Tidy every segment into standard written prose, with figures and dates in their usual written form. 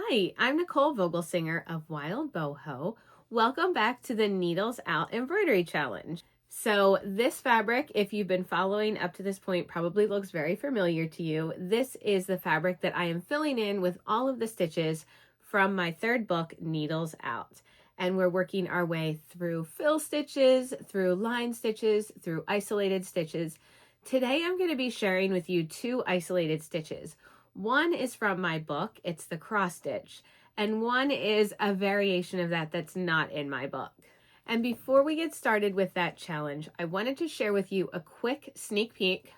Hi, I'm Nicole Vogelsinger of Wildboho. Welcome back to the Needles Out Embroidery Challenge. So this fabric, if you've been following up to this point, probably looks very familiar to you. This is the fabric that I am filling in with all of the stitches from my third book, Needles Out. And we're working our way through fill stitches, through line stitches, through isolated stitches. Today I'm going to be sharing with you two isolated stitches. One is from my book, it's the cross stitch, and one is a variation of that that's not in my book. And before we get started with that challenge, I wanted to share with you a quick sneak peek.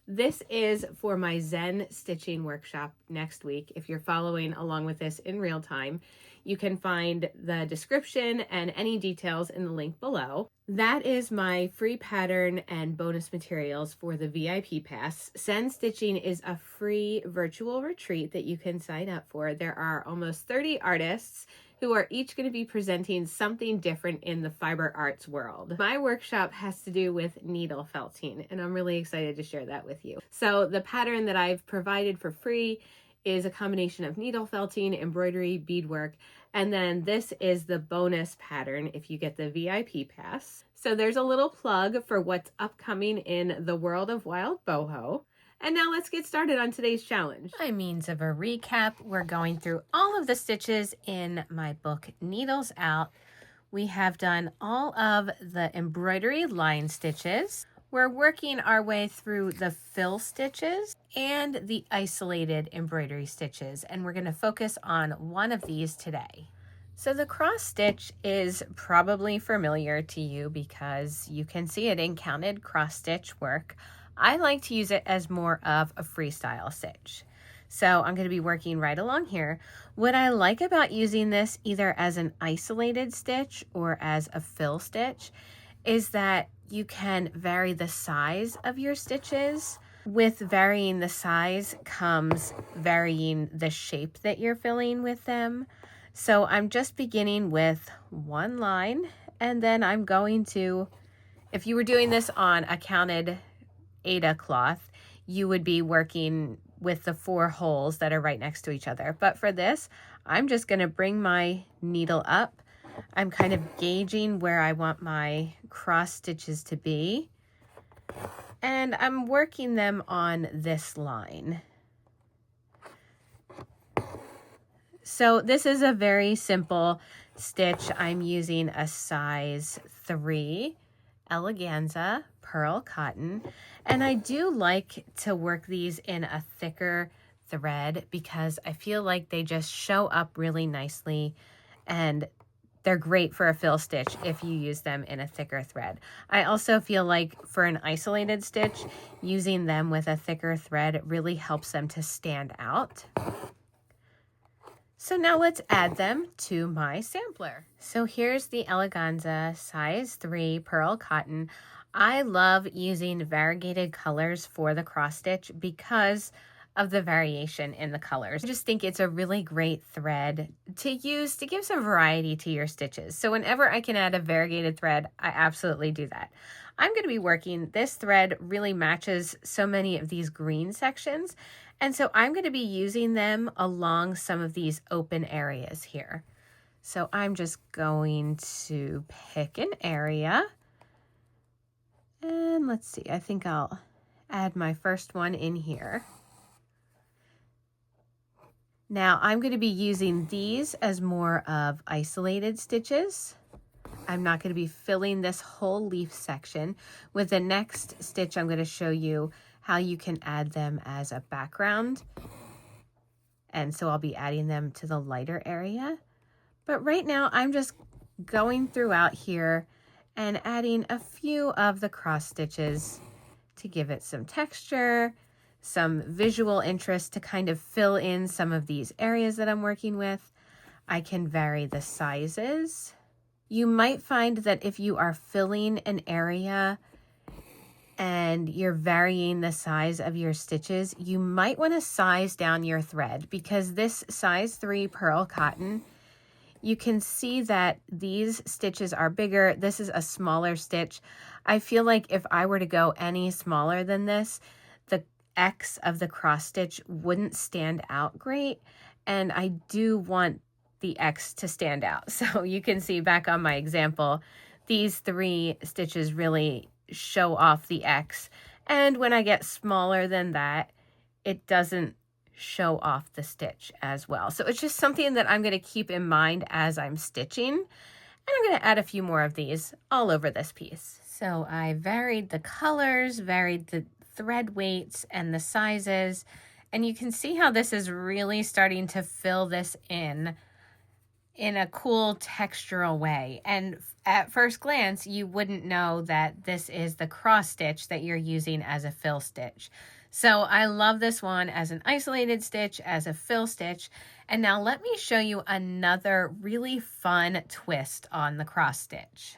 This is for my Zen stitching workshop next week. If you're following along with this in real time, you can find the description and any details in the link below. That is my free pattern and bonus materials for the VIP pass. Zen Stitching is a free virtual retreat that you can sign up for. There are almost 30 artists who are each going to be presenting something different in the fiber arts world. My workshop has to do with needle felting, and I'm really excited to share that with you. So the pattern that I've provided for free is a combination of needle felting, embroidery, beadwork, and then this is the bonus pattern if you get the VIP pass. So there's a little plug for what's upcoming in the world of Wild Boho. And now let's get started on today's challenge. By means of a recap, we're going through all of the stitches in my book, Needles Out. We have done all of the embroidery line stitches. We're working our way through the fill stitches and the isolated embroidery stitches, and we're going to focus on one of these today. So the cross stitch is probably familiar to you because you can see it in counted cross stitch work. I like to use it as more of a freestyle stitch. So I'm going to be working right along here. What I like about using this either as an isolated stitch or as a fill stitch is that you can vary the size of your stitches. With varying the size comes varying the shape that you're filling with them. So I'm just beginning with one line, and then I'm going to, if you were doing this on a counted Aida cloth, you would be working with the 4 holes that are right next to each other. But for this, I'm just going to bring my needle up. I'm kind of gauging where I want my cross stitches to be, and I'm working them on this line. So this is a very simple stitch. I'm using a size 3 eleganza pearl cotton, and I do like to work these in a thicker thread because I feel like they just show up really nicely, and they're great for a fill stitch if you use them in a thicker thread. I also feel like for an isolated stitch, using them with a thicker thread really helps them to stand out. So now let's add them to my sampler. So here's the eleganza size 3 pearl cotton. I love using variegated colors for the cross stitch because of the variation in the colors. I just think it's a really great thread to use to give some variety to your stitches. So whenever I can add a variegated thread, I absolutely do that. I'm going to be working, this thread really matches so many of these green sections, and so I'm going to be using them along some of these open areas here. So I'm just going to pick an area, and let's see, I think I'll add my first one in here. Now I'm going to be using these as more of isolated stitches. I'm not going to be filling this whole leaf section. With the next stitch, I'm going to show you how you can add them as a background. And so I'll be adding them to the lighter area. But right now I'm just going throughout here and adding a few of the cross stitches to give it some texture, some visual interest to kind of fill in some of these areas that I'm working with. I can vary the sizes. You might find that if you are filling an area and you're varying the size of your stitches, you might want to size down your thread, because this size 3 pearl cotton, you can see that these stitches are bigger. This is a smaller stitch. I feel like if I were to go any smaller than this, the X of the cross stitch wouldn't stand out great, and I do want the X to stand out. So you can see back on my example, these 3 stitches really show off the X. And when I get smaller than that, it doesn't show off the stitch as well. So it's just something that I'm going to keep in mind as I'm stitching. And I'm going to add a few more of these all over this piece. So I varied the colors, varied the thread weights and the sizes. And you can see how this is really starting to fill this in a cool textural way. And at first glance, you wouldn't know that this is the cross stitch that you're using as a fill stitch. So I love this one as an isolated stitch, as a fill stitch. And now let me show you another really fun twist on the cross stitch.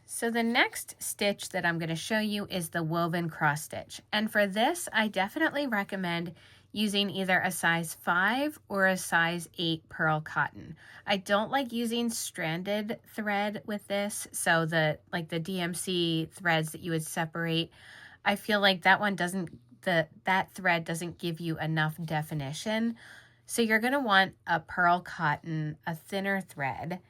So the next stitch that I'm going to show you is the woven cross stitch. And for this, I definitely recommend using either a size 5 or a size 8 pearl cotton. I don't like using stranded thread with this, so the DMC threads that you would separate, I feel like that one that thread doesn't give you enough definition. So you're going to want a pearl cotton, a thinner thread.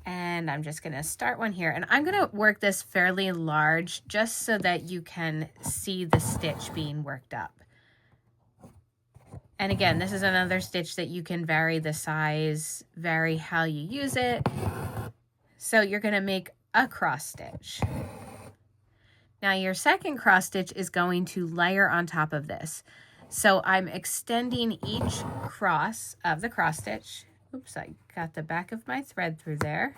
And I'm just going to start one here, and I'm going to work this fairly large just so that you can see the stitch being worked up. And again, this is another stitch that you can vary the size, vary how you use it. So you're going to make a cross stitch. Now your second cross stitch is going to layer on top of this. So I'm extending each cross of the cross stitch. Oops, I got the back of my thread through there.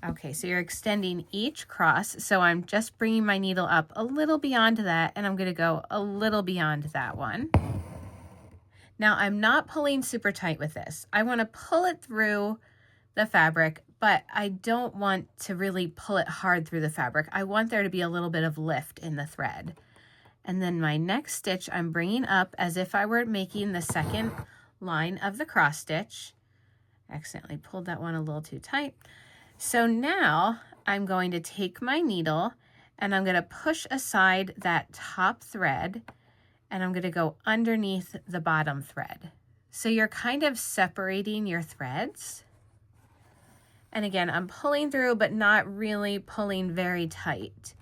Okay, so you're extending each cross. So I'm just bringing my needle up a little beyond that, and I'm going to go a little beyond that one. Now I'm not pulling super tight with this. I want to pull it through the fabric, but I don't want to really pull it hard through the fabric. I want there to be a little bit of lift in the thread. And then my next stitch, I'm bringing up as if I were making the second line of the cross stitch. Accidentally pulled that one a little too tight. So now I'm going to take my needle and I'm going to push aside that top thread, and I'm going to go underneath the bottom thread. So you're kind of separating your threads. And again, I'm pulling through, but not really pulling very tight.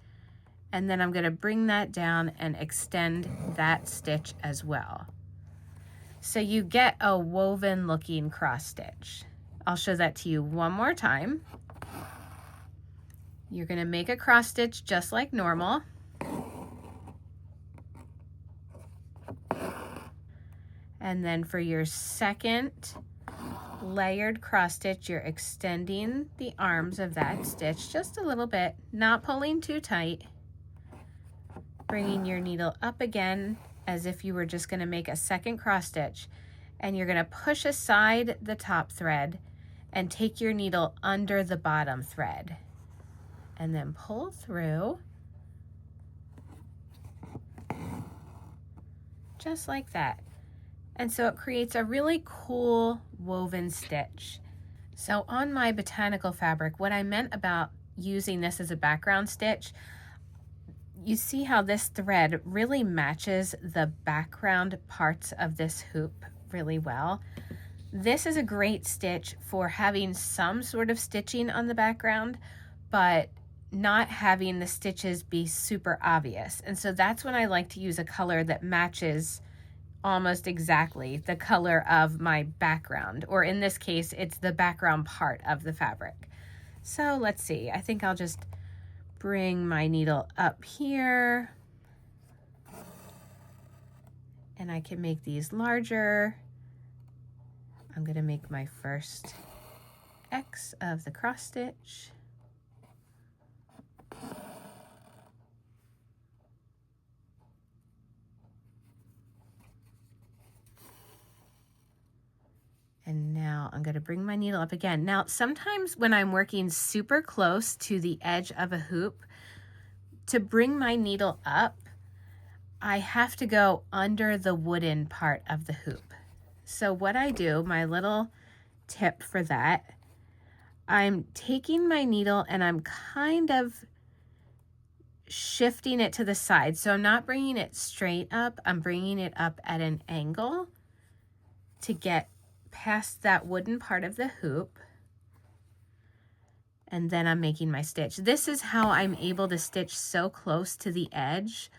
And then I'm going to bring that down and extend that stitch as well. So you get a woven looking cross stitch. I'll show that to you one more time. You're going to make a cross stitch just like normal. And then for your second layered cross stitch, you're extending the arms of that stitch just a little bit, not pulling too tight. Bringing your needle up again as if you were just going to make a second cross stitch, and you're going to push aside the top thread and take your needle under the bottom thread and then pull through just like that. And so it creates a really cool woven stitch. So on my botanical fabric, what I meant about using this as a background stitch, you see how this thread really matches the background parts of this hoop really well. This is a great stitch for having some sort of stitching on the background, but not having the stitches be super obvious. And so that's when I like to use a color that matches almost exactly the color of my background, or in this case, it's the background part of the fabric. So let's see, I think I'll just bring my needle up here, and I can make these larger. I'm going to make my first X of the cross stitch. And now I'm going to bring my needle up again. Now, sometimes when I'm working super close to the edge of a hoop, to bring my needle up, I have to go under the wooden part of the hoop. So what I do, my little tip for that, I'm taking my needle and I'm kind of shifting it to the side. So I'm not bringing it straight up, I'm bringing it up at an angle to get past that wooden part of the hoop. And then I'm making my stitch. This is how I'm able to stitch so close to the edge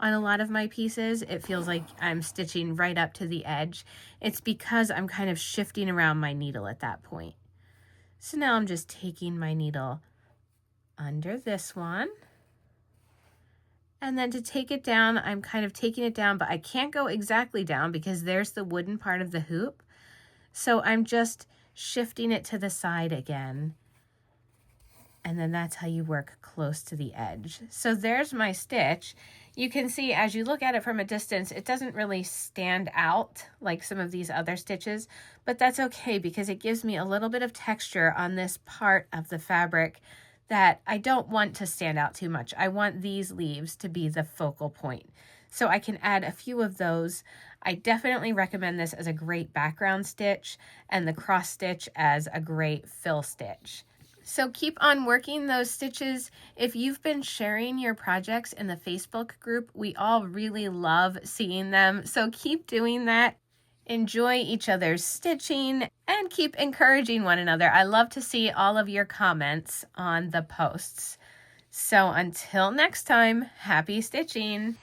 on a lot of my pieces. It feels like I'm stitching right up to the edge. It's because I'm kind of shifting around my needle at that point. So now I'm just taking my needle under this one. And then to take it down, I'm kind of taking it down, but I can't go exactly down because there's the wooden part of the hoop. So I'm just shifting it to the side again. And then that's how you work close to the edge. So there's my stitch. You can see as you look at it from a distance, it doesn't really stand out like some of these other stitches, but that's okay because it gives me a little bit of texture on this part of the fabric that I don't want to stand out too much. I want these leaves to be the focal point. So I can add a few of those. I definitely recommend this as a great background stitch and the cross stitch as a great fill stitch. So keep on working those stitches. If you've been sharing your projects in the Facebook group, we all really love seeing them. So keep doing that. Enjoy each other's stitching and keep encouraging one another. I love to see all of your comments on the posts. So until next time, happy stitching.